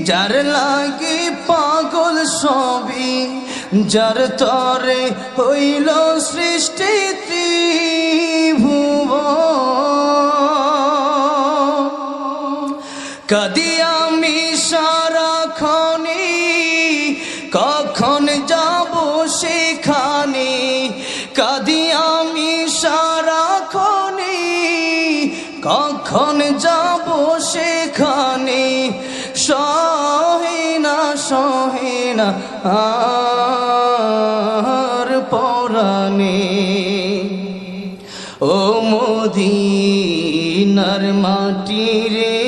যার লাগি পাগল সবই, যার তরে হইল সৃষ্টি ত্রিভুবন। কাঁদি আমি সারাক্ষণে, কখন যাব সেখানে। কাঁদি আমি সারাক্ষণে, কখন যাব সেখানে। সহে না আর পরাণে। ও মদিনার মাটি রে,